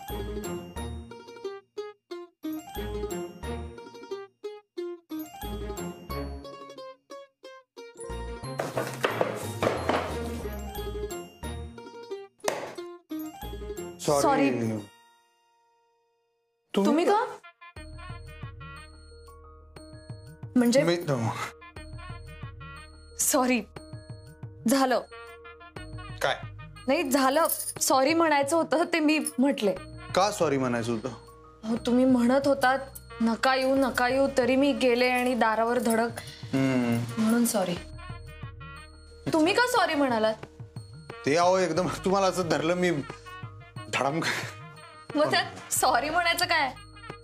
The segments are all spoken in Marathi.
सॉरी. तुम्ही का म्हणजे सॉरी झालं काय नाही झालं. सॉरी म्हणायचं होतं ते मी म्हटले. का सॉरी म्हणायचं होतं? तुम्ही म्हणत होतात नका येऊ तरी मी गेले आणि दारावर धडक म्हणून सॉरी. तुम्ही का सॉरी म्हणालात? ते अहो एकदम तुम्हाला असं धरलं मी धडम. मग त्यात सॉरी म्हणायचं काय?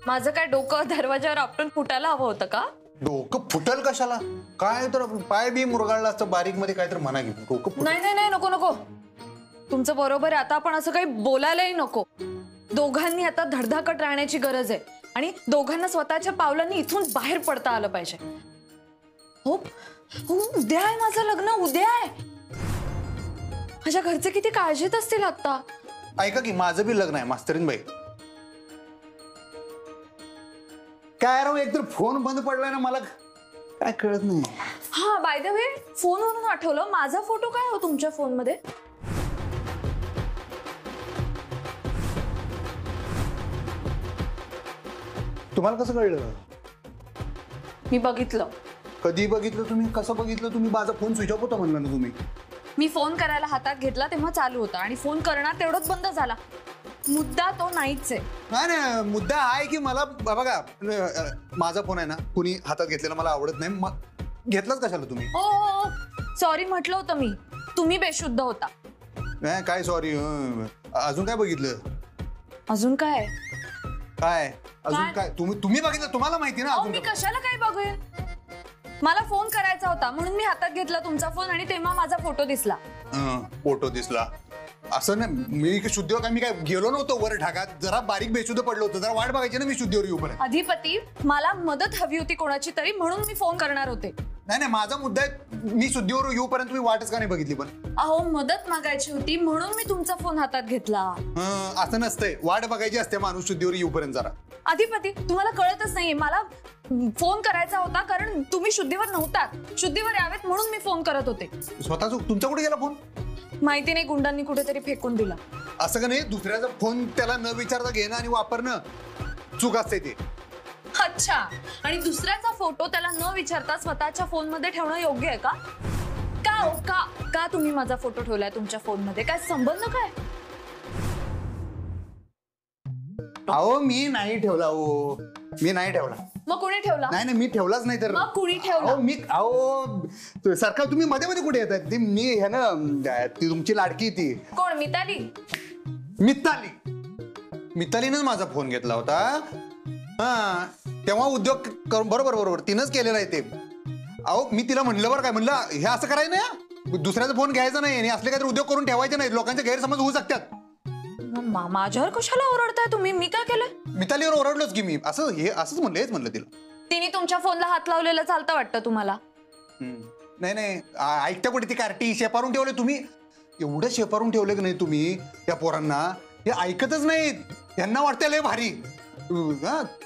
माझं काय डोकं दरवाजावर आपटून फुटायला हवं होतं का? डोकं फुटल कशाला? काय तर पाय बी मुरगाळला असतं बारीक मध्ये काय तर म्हणा की डोकं फुटल. नाही नको. तुमचं बरोबर आहे. आता आपण असं काही बोलायलाही नको. दोघांनी आता धडधाकट राहण्याची गरज आहे आणि दोघांना स्वतःच्या पावलांनी इथून बाहेर पडता आलं पाहिजे. हो उद्या आहे माझं लग्न. उद्या आहे. माझ्या घरचे किती काळजीत असतील आता. ऐका की माझं बी लग्न आहे मास्तरीन बाई. काय राव एकतर फोन बंद पडलाय ना मला काय कळत नाही. हा बाय द वे फोनवरून आठवलं माझा फोटो काय हो तुमच्या फोन मध्ये? तुम्हाला कसं कळलं? मी बघितलं. कधी बघितलं तुम्ही? कसं बघितलं तुम्ही? माझा फोन स्विच ऑफ होता म्हणलं ना तुम्ही. मी फोन करायला हातात घेतला तेव्हा चालू होता आणि फोन करणार तेवढंच बंद झाला. मुद्दा तो नाहीच आहे. नाही मुद्दा आहे की मला बघा माझा फोन आहे ना कुणी हातात घेतलेला मला आवडत नाही. मग घेतलाच कशाला तुम्ही? हो सॉरी म्हटलं होतं मी. तुम्ही बेशुद्ध होता. नाही काय सॉरी. अजून काय बघितलं? अजून काय अजून काय तुम्ही बघितलं? तुम्हाला माहिती ना. मी कशाला काय बघूया? मला फोन करायचा होता म्हणून मी हातात घेतला तुमचा फोन आणि तेव्हा माझा फोटो दिसला. फोटो दिसला असं ना. मी शुद्धीवर काय मी काय गेलो नव्हतो वर ढाकात. जरा बारीक बेशुद्ध पडलो होतो. जरा वाट बघायची ना मी शुद्धीवर येऊपर्यंत. अधिपती मला मदत हवी होती कोणाची तरी म्हणून मी फोन करणार होते. नाही माझा मुद्दा आहे मी शुद्धीवर येऊपर्यंत तुम्ही वाटच का नाही बघितली? पण अहो मदत मागायची होती म्हणून मी तुमचा फोन हातात घेतला. असं नसतंय. वाट बघायची असते माणूस शुद्धीवर येऊपर्यंत. जरा अधिपती तुम्हाला कळतच नाहीये. मला फोन करायचा होता कारण तुम्ही शुद्धीवर नव्हतात. शुद्धीवर यावेत म्हणून मी फोन करत होते. स्वतःच तुमचा कुठे गेला फोन? माहिती नाही. गुंडांनी कुठेतरी फेकून दिला. असं का नाही? दुसऱ्याचा फोन त्याला न विचारता घेणं आणि वापरणं चूक असते ते. अच्छा. आणि दुसऱ्याचा फोटो त्याला न विचारता स्वतःच्या फोन मध्ये ठेवणं योग्य आहे का? का तुम्ही माझा फोटो ठेवलाय तुमच्या फोन मध्ये? काय संबंध काय? अहो मी नाही ठेवला. मी नाही ठेवला. मग कोणी ठेवला? नाही मी ठेवलाच नाही. तर मग कुणी ठेवला? सरकार तुम्ही मध्ये मध्ये कुठे येतात? ती मी हे ना ती तुमची लाडकी ती कोण? मिताली. मितालीनंच माझा फोन घेतला होता. हा तेव्हा उद्योग बरोबर तिनंच केलेला आहे ते. अहो मी तिला म्हणलं बरं काय म्हणलं हे असं करायचं ना. दुसऱ्याचा फोन घ्यायचा नाही आणि असले काहीतरी उद्योग करून ठेवायचे नाही. लोकांचे गैरसमज होऊ शकतात. माझ्यावर कशाला ओरडताय तुम्ही? मी काय केलं? मितालीवर ओरडलोच की मी. असंच म्हणलं. हेच म्हणलं तिला. तिने तुमच्या फोनला हात लावलेला चालतं वाटतं तुम्हाला? नाही ऐकता कुठे ती कार्टी शेपारून ठेवले तुम्ही. एवढं शेपारून ठेवले की नाही तुम्ही त्या पोरांना. हे ऐकतच नाहीत. यांना वाटतं लय भारी.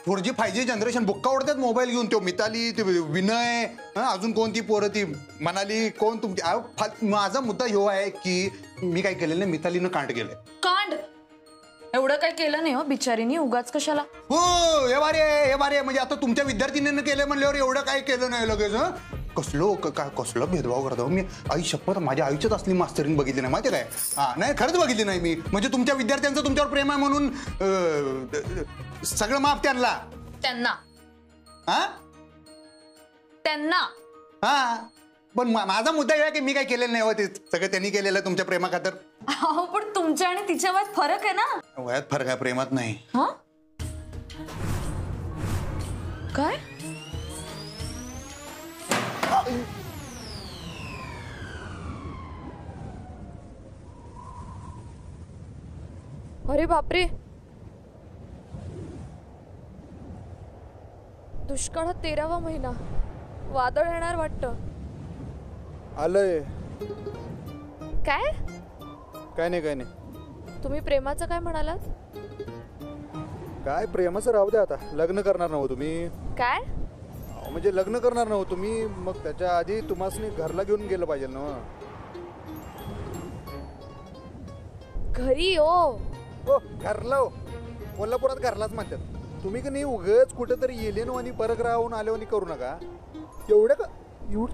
4G 5G जनरेशन बुक्का ओढतात मोबाईल घेऊन. तो मिताली, ते विनय, अजून कोणती पोरं ती मनाली कोण तुमची. माझा मुद्दा ह्यो आहे की मी काय केलेलं नाही. मितालीनं कांड केलंय. कांड? एवढं काय केलं नाही हो बिचारीनी. उगाच कशाला? हो हे बारे म्हणजे आता तुमच्या विद्यार्थिनीनं केलं म्हणल्यावर एवढं काय केलं नाही लगेच. कसलं भेदभाव करतो मी. आई शपथ माझ्या आईच्याच असली मास्तरीन बघितली नाही माहिती काय. नाही खरंच बघितली नाही मी. म्हणजे तुमच्या विद्यार्थ्यांचं तुमच्यावर प्रेम आहे म्हणून सगळं माफ त्यांना. पण माझा मुद्दा आहे की मी काय केलेलं नाही. ते सगळं त्यांनी केलेलं तुमच्या प्रेमा खातर. पण तुमच्या आणि तिच्या वयात फरक आहे ना. वयात फरक आहे प्रेमात नाही. काय? अरे बापरे. दुष्काळात 13वा महिना. वादळ येणार वाटतं. आलंय. काय नाही. तुम्ही प्रेमाचं काय म्हणालात? काय प्रेमाचं राहू द्या, आता लग्न करणार नव्हतो तुम्ही. काय म्हणजे लग्न करणार नव्हतो तुम्ही, मग त्याच्या आधी तुम्हाला घरला घेऊन गेलं पाहिजे ना. घरी हो घरला हो, कोल्हापुरात घरलाच म्हणतात तुम्ही. की नाही उगच कुठेतरी येले नो आणि परत राहून आले आणि करू नका. एवढं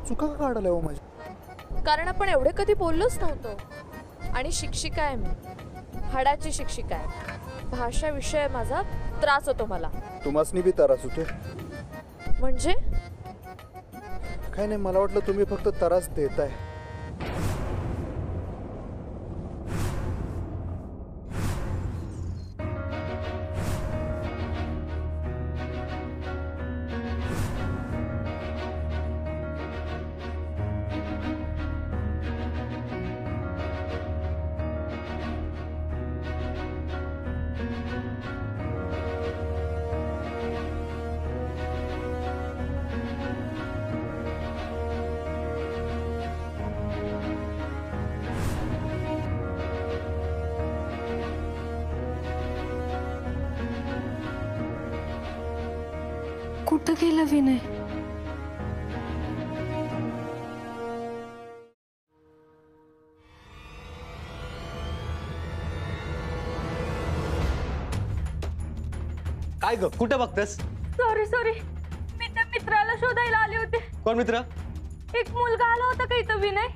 चुका का काढायला हो माझ्या. कारण आपण एवढे कधी बोललोच नव्हतो. आणि शिक्षिका आहे मी, हाडाची शिक्षिका आहे. भाषा विषय माझा त्रास होतो मला. तुम्हासनी बी त्रास होते म्हणजे काय नाही, मला वाटलं तुम्ही फक्त त्रास देताय. कुठं गेला विनय? काय ग, कुठे बघतेस? सॉरी मी त्या मित्राला शोधायला आले होते. कोण मित्र? एक मुलगा आला होता का इथं विनय?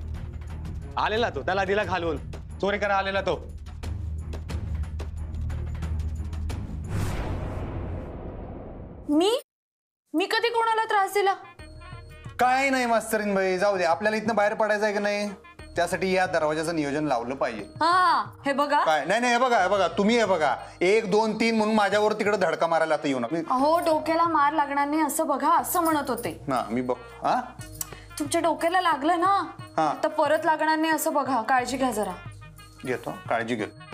आलेला तो, त्याला दिला घालवून. चोरी करा आलेला तो. मी कधी कोणाला त्रास दिला? काय नाही मास्तरीन भाई, जाऊ दे. आपल्याला इथनं बाहेर पडायचं आहे की नाही, त्यासाठी या दरवाजाचं नियोजन लावलं पाहिजे. हा हे बघा. काय नाही, हे बघा तुम्ही, हे बघा 1 2 3 म्हणून माझ्यावर तिकडे धडका मारायला आता येऊ नका. अहो डोक्याला मार लागणार नाही असं बघा, असं म्हणत होते ना मी बघ. हा तुमच्या डोक्याला लागलं ना, हा. तर परत लागणार नाही असं बघा. काळजी घ्या जरा. घेतो, काळजी घेतो.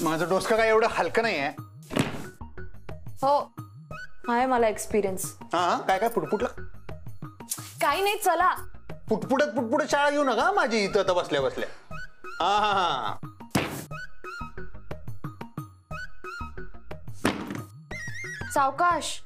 माझं डोसकं काय एवढं हलकं नाही आहे. हो आहे मला एक्सपिरियन्स. हा काय फुटफुटलं काही नाही, चला. पुटपुटत शाळा घेऊ नका माझी इथं आता बसल्या. हा सावकाश.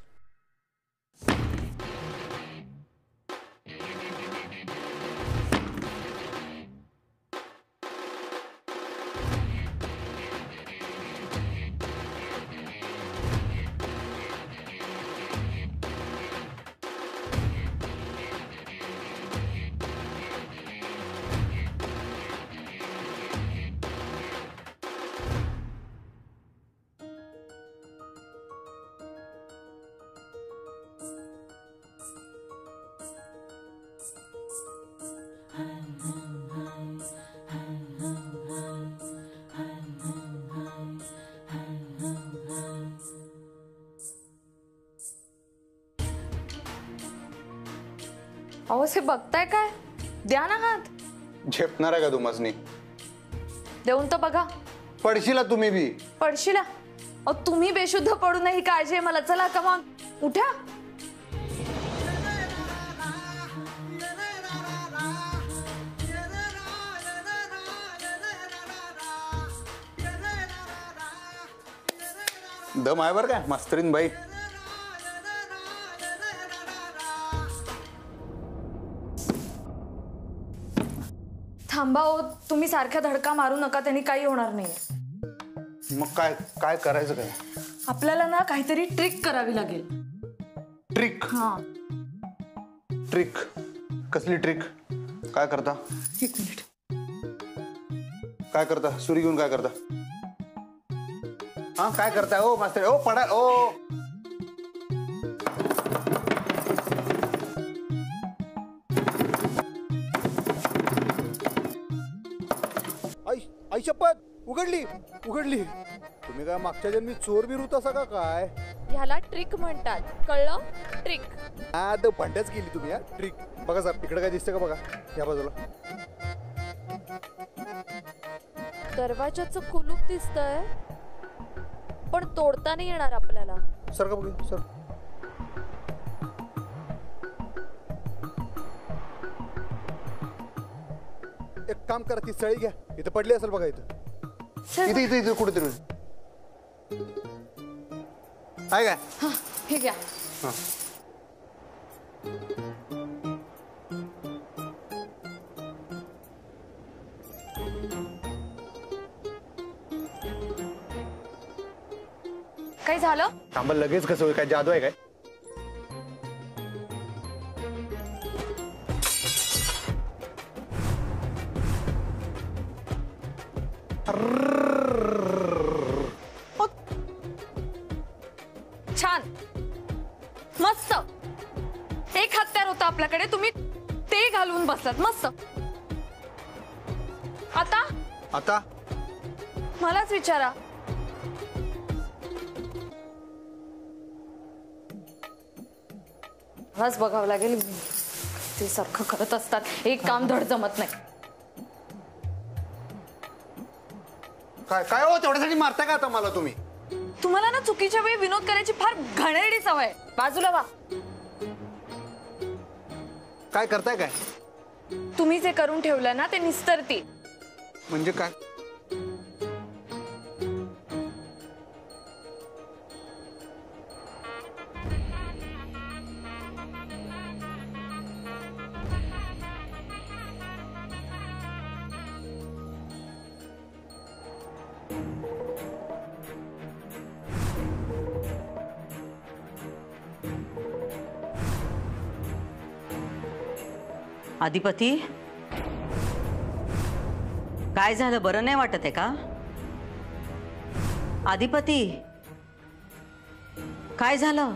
अहो हे बघताय काय? द्या ना हात. झेपणार आहे का तुम्हासनी? देऊन तर बघा. पडशीला तुम्ही बी. पडशीला? अहो तुम्ही बेशुद्ध पडू नये ही काळजी आहे मला. चला कमॉन उठा. दम आहे बरं काय मास्तरीन बाई. थांबा हो, तुम्ही सारख्या धडका मारू नका, त्यांनी काही होणार नाही. मग काय करायचं काय? आपल्याला ना काहीतरी ट्रिक करावी लागेल. ट्रिक? हा. ट्रिक? कसली ट्रिक? काय करता? एक मिनिट. काय करता? सुरी घेऊन काय करता? हा काय करताय? ओ मास्तर, ओ पडा. ओ आई शपथ, उघडली. तुम्ही काय मागच्या जन्मी चोर बिर होता का काय? ह्याला ट्रिक म्हणतात, कळलं? ट्रिक. हा तर भंड्याच केली तुम्ही. हा ट्रिक. बघा सर, इकडे काय दिसतं का बघा, या बाजूला. दरवाजाचं कुलूप दिसतंय, पण तोडता नाही येणार आपल्याला. सर का बघ सर. एक काम करा, ती सळी घ्या, इथं पडली असेल बघा. इथं कुठेतरी आहे काय? हा, हे घ्या. काही झालं? थांबा, लगेच कसं होईल? काय जादू आहे काय? छान, मस्त. एक हत्यार होतं आपल्याकडे, तुम्ही ते घालून बसलात. मस्त. आता आता मलाच विचारा. मलाच बघावं लागेल. ते सारखं करत असतात, एक काम धड जमत नाही. काय काय हो, तेवढ्यासाठी मारता का आता मला तुम्ही? तुम्हाला ना चुकीच्या वेळी विनोद करायची फार घाणेरडी सवय आहे. बाजूला वा. काय करताय काय? तुम्ही जे करून ठेवलं ना ते निस्तरती. म्हणजे काय? अधिपती, काय झालं? बरं नाही वाटत आहे का? अधिपती, काय झालं?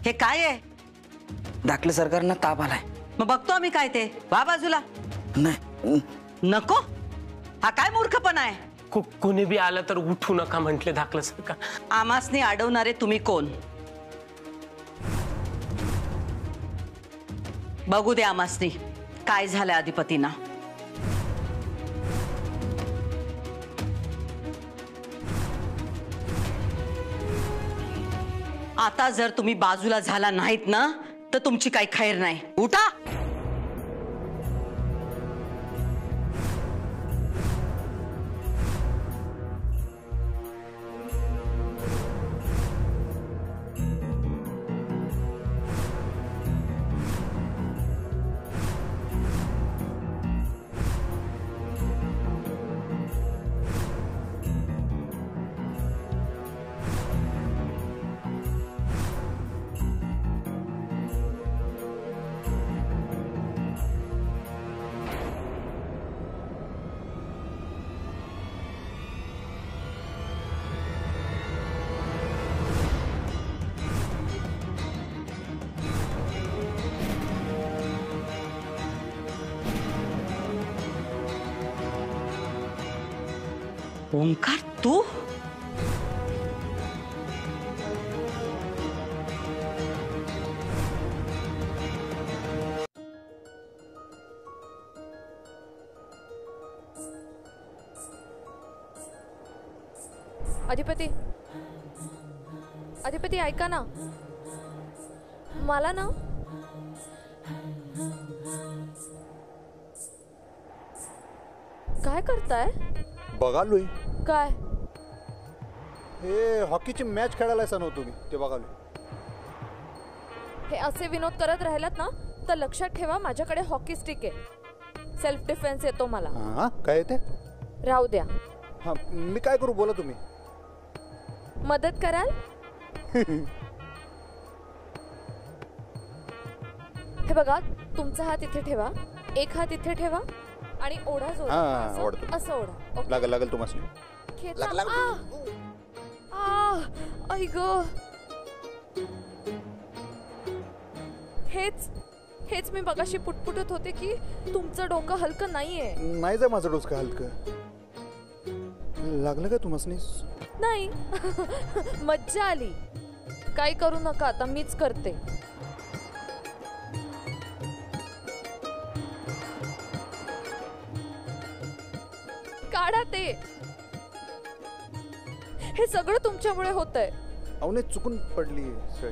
हे काय आहे? धाकले सरकारनं ताप आलाय. मग बघतो आम्ही काय ते. वा बाजूला. नाही नको, हा काय मूर्खपणा आहे? कुणी बी आलं तर उठू नका म्हटले धाकलं सरकार. आमासनी अडवणारे तुम्ही कोण? बघू दे आमासनी काय झालंय अधिपतींना. आता जर तुम्ही बाजूला झाला नाहीत ना तर तुमची काही खैर नाही. उठा. ओंकार, तू? अधिपती, अधिपती ऐका ना. मला ना काय करताय? बघालोय. काय? हे हॉकीची मॅच खेळायला सांगतो तुम्ही, ते बघालोय. हे असे विनोद करत राहिलात ना तर लक्षात ठेवा माझ्याकडे हॉकी स्टिक आहे. सेल्फ डिफेन्स येतो मला. हा, काय येते? राहू द्या. हा, मी काय करू? बोला तुम्ही. मदत कराल? हे बघा, तुमचा हात इथे ठेवा, एक हात इथे ठेवा आणि ओढा जोर. हा, ओढतो. असं ओढा. ओके. लागल तुम्हाला. खेचा. आई ग. हेच मी मगाशी पुटपुटत होते की तुमचं डोकं हलकं नाहीये. नाही जा माझं डोसकं हलकं. लागलं का तुम्हाला? नाही. मज्जा आली. काही करू नका, आता मीच करते. काढा ते. हे सगळं तुमच्यामुळे होतंय. अहो नाही चुकून पडली सळी.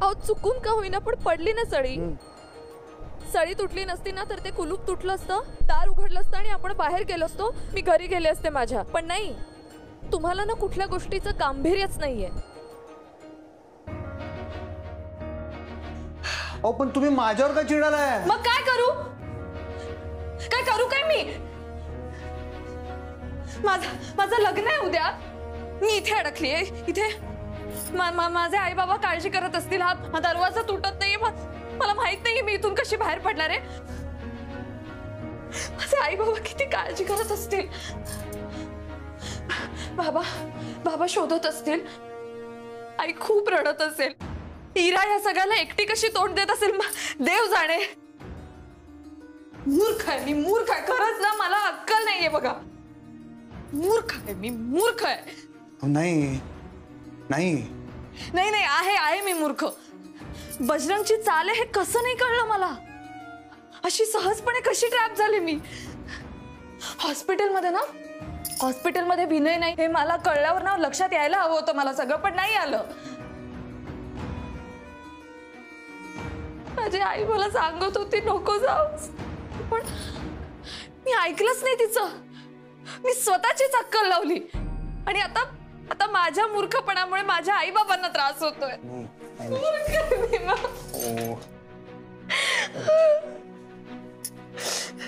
अहो चुकून का होईना पण पडली ना सळी. सळी तुटली नसती ना तर ते कुलूप तुटलं असतं, दार उघडलं असतं आणि आपण बाहेर गेलो असतो, मी घरी गेले असते माझ्या. पण नाही, तुम्हाला ना कुठल्या गोष्टीचं गांभीर्यच नाहीये. अहो पण तुम्ही माझ्यावर का चिडालाय? मग काय करू? काय करू काय मी? माझं लग्न आहे उद्या, मी इथे अडकली आहे. इथे माझे आई बाबा काळजी करत असतील, हा दरवाजा तुटत नाहीये, मला माहित नाही मी इथून कशी बाहेर पडणार आहे. माझे आई बाबा किती काळजी करत असतील. बाबा शोधत असतील, आई खूप रडत असेल, इरा या सगळ्याला एकटी कशी तोंड देत असेल देव जाणे. मूर्ख आहे मी, मूर्ख आहे खरंच ना, मला अक्कल नाहीये बघा. मूर्ख आहे मी, मूर्ख आहे. नाही नाही नाही नाही आहे मी मूर्ख. बजरंगची चाल आहे हे कसं नाही कळलं मला? अशी सहजपणे कशी ट्रॅप झाली मी? हॉस्पिटलमध्ये विनय नाही हे मला कळल्यावर ना लक्षात यायला हवं होतं मला सगळं, पण नाही आलं. माझी आई मला सांगत होती नको जाऊस, पण मी ऐकलंच नाही तिचं. मी स्वतःचीच अक्कल लावली आणि आता माझ्या मूर्खपणामुळे माझ्या आई बाबांना त्रास होतोय.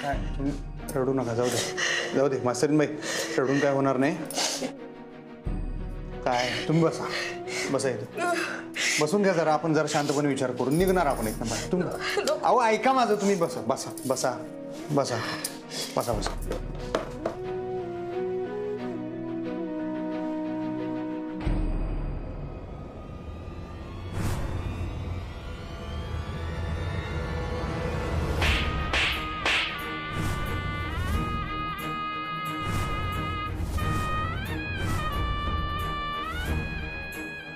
काय तुम्ही रडू नका, जाऊ दे मास्तरीनबाई, रडून काय होणार नाही. काय तुम्ही बसा इथे, बसून घ्या जरा, आपण जरा शांतपणे विचार करून निघणार आपण एक नंबर. तुम्ही अहो ऐका माझं, तुम्ही बसा.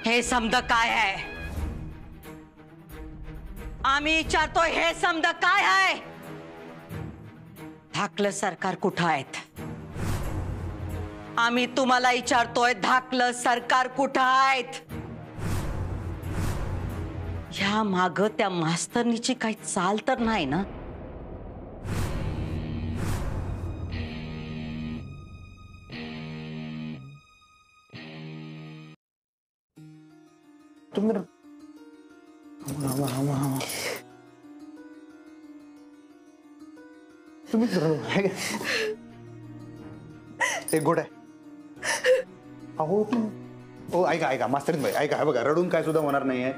हे समज काय आहे? आम्ही विचारतोय हे समज काय आहे? धाकलं सरकार कुठं आहेत? आम्ही तुम्हाला विचारतोय धाकलं सरकार कुठं आहेत? ह्या माग त्या मास्तरनीची काही चाल तर नाही ना? तुम्ही एक गोड आहे. अहो ऐका मास्तरीनबाई, ऐका बघा, रडून काय सुद्धा होणार नाहीये,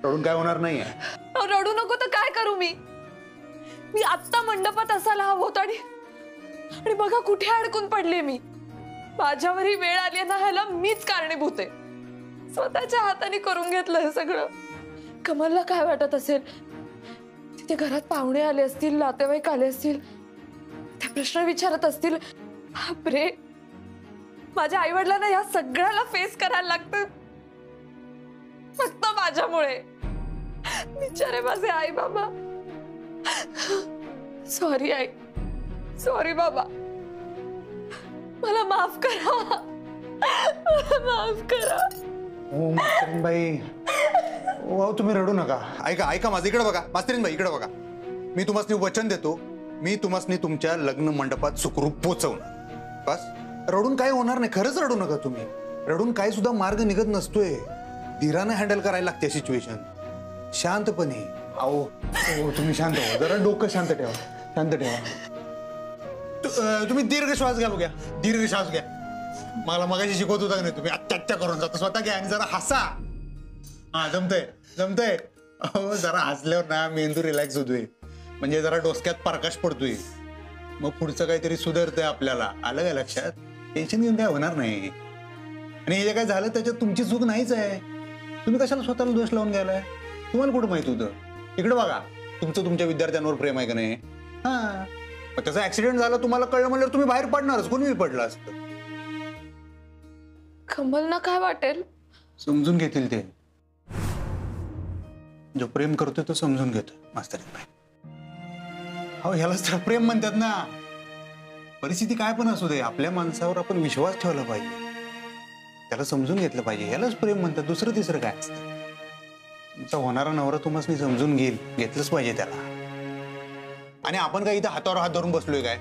रडू नको तर काय करू मी आत्ता मंडपात असायला हवं होतं आणि बघा कुठे अडकून पडले मी. माझ्यावर ही वेळ आली ना, ह्याला मीच कारणीभूत आहे. स्वतःच्या हाताने करून घेतलं हे सगळं. कमलला काय वाटत असेल? तिथे घरात पाहुणे आले असतील, नातेवाईक आले असतील, ते प्रश्न विचारत असतील. बापरे, माझ्या आई वडिलांना या सगळ्याला फेस करायला लागतं फक्त माझ्यामुळे. बिचारे माझे आई बाबा. सॉरी आई, सॉरी बाबा, मला माफ करा, माफ करा. हो मास्तरीनबाई, हो तुम्ही रडू नका. ऐका माझं, इकडे बघा मास्तरीनबाई, इकडे बघा. मी तुम्हाला वचन देतो, मी तुम्हाला तुमच्या लग्न मंडपात सुखरूप पोहोचवणार. बस, रडून काय होणार नाही. खरंच रडू नका तुम्ही. रडून काय सुद्धा मार्ग निघत नसतोय. धीराने हँडल करायला लागते सिच्युएशन, शांतपणे. अहो तुम्ही शांत व्हा जरा, डोकं शांत ठेवा. तुम्ही दीर्घ श्वास घ्या. मला मगाशी शिकवत होता नाही तुम्ही, आत्या करून जातो स्वतः घ्या आणि जरा हसा. हा जमतंय. अहो जरा हसल्यावर ना मेंदू रिलॅक्स होतोय, म्हणजे जरा डोसक्यात प्रकाश पडतोय, मग पुढचं काहीतरी सुधारतंय आपल्याला. आलं काय लक्षात? टेन्शन घेऊन काय होणार नाही. आणि हे जे काय झालं त्याच्यात तुमची चूक नाहीच आहे. तुम्ही कशाला स्वतःला दोष लावून घ्यायलाय? तुम्हाला कुठं माहित होतं? इकडे बघा, तुमच्या विद्यार्थ्यांवर प्रेम आहे का नाही? हा, मग त्याचा ऍक्सिडेंट झाला, तुम्हाला कळलं म्हणल्यावर तुम्ही बाहेर पडणारच. कोणी पडलं असतं. कमलना काय वाटेल? समजून घेतील ते. जो प्रेम करतोय तो समजून घेतो मास्तरीनबाई. हो, ह्यालाच तर प्रेम म्हणतात ना. परिस्थिती काय पण असू दे, आपल्या माणसावर आपण विश्वास ठेवला पाहिजे. त्याला समजून घेतलं पाहिजे. यालाच प्रेम म्हणतात. दुसरं तिसरं काय असतं? तुमचा होणारा नवरा तुम्हाला समजून घेतलंच पाहिजे त्याला. आणि आपण काय इथं हातावर हात धरून बसलोय काय?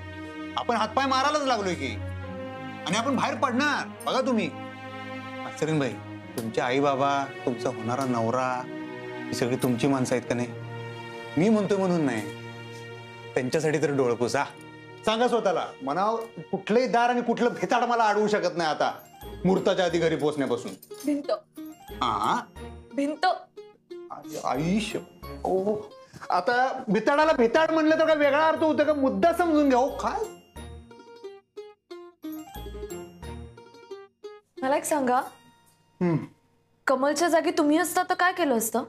आपण हातपाय मारायलाच लागलोय की. आणि आपण बाहेर पडणार. बघा तुम्ही मास्तरीन बाई, तुमचे आई बाबा, तुमचा होणारा नवरा, ही सगळी तुमची माणसं आहेत का नाही? मी म्हणतोय म्हणून नाही, त्यांच्यासाठी तर डोळं पुसा. सांगा स्वतःला, म्हणाव कुठलंही दार आणि कुठलं भेताड मला अडवू शकत नाही आता मुहूर्ताच्या आधी घरी पोहोचण्यापासून. भिंत हा भिंत आयुष्य. ओ आता भिताडाला भिताड म्हणलं तर काय वेगळा अर्थ होतो का? मुद्दा समजून घ्या. हो काय मला एक सांगा, कमलच्या जागी तुम्ही असता तर काय केलं असतं?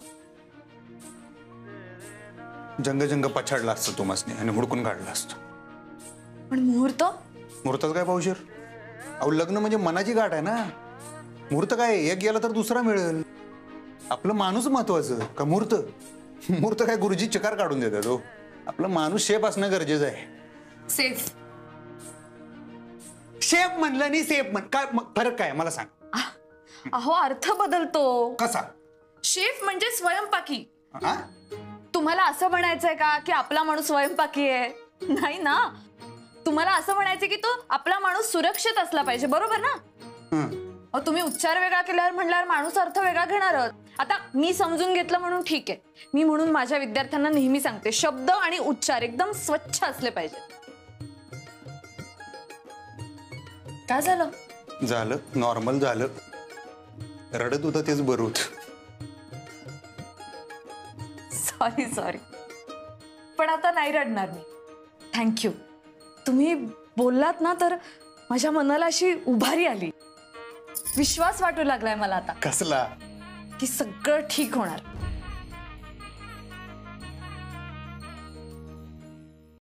जंग पछाडला असतं तुम्हाला आणि हुडकून काढलं असतं. पण मुहूर्त मुहूर्ताचं काय पावशीर? अहो लग्न म्हणजे मनाची गाठ आहे ना. मुहूर्त काय एक गेला तर दुसरा मिळेल. आपलं माणूस महत्वाचं का मुहूर्त? मुहूर्त काय गुरुजी चिकार काढून देतात. हो आपला माणूस शेप असणं गरजेचं आहे. सेफ. शेप म्हणलं आणि सेफ म्हण काय फरक काय मला सांग. अहो अर्थ बदलतो. कसा? शेफ म्हणजे स्वयंपाकी. हा? तुम्हाला असं म्हणायचंय का की आपला माणूस स्वयंपाकी आहे? नाही ना. तुम्हाला असं म्हणायचं की तो आपला माणूस सुरक्षित असला पाहिजे, बरोबर ना? अहो तुम्ही उच्चार वेगळा केल्यावर म्हणल्यावर माणूस अर्थ वेगळा घेणारच. आता मी समजून घेतलं म्हणून ठीक आहे. मी म्हणून माझ्या विद्यार्थ्यांना नेहमी सांगते, शब्द आणि उच्चार एकदम स्वच्छ असले पाहिजे. काय झालं? झालं नॉर्मल झालं. रडत होतं तेच बरं होतं. सॉरी पण आता नाही रडणार मी. थँक्यू. तुम्ही बोललात ना तर माझ्या मनाला अशी उभारी आली. विश्वास वाटू लागलाय मला आता कसला? की सगळं ठीक होणार.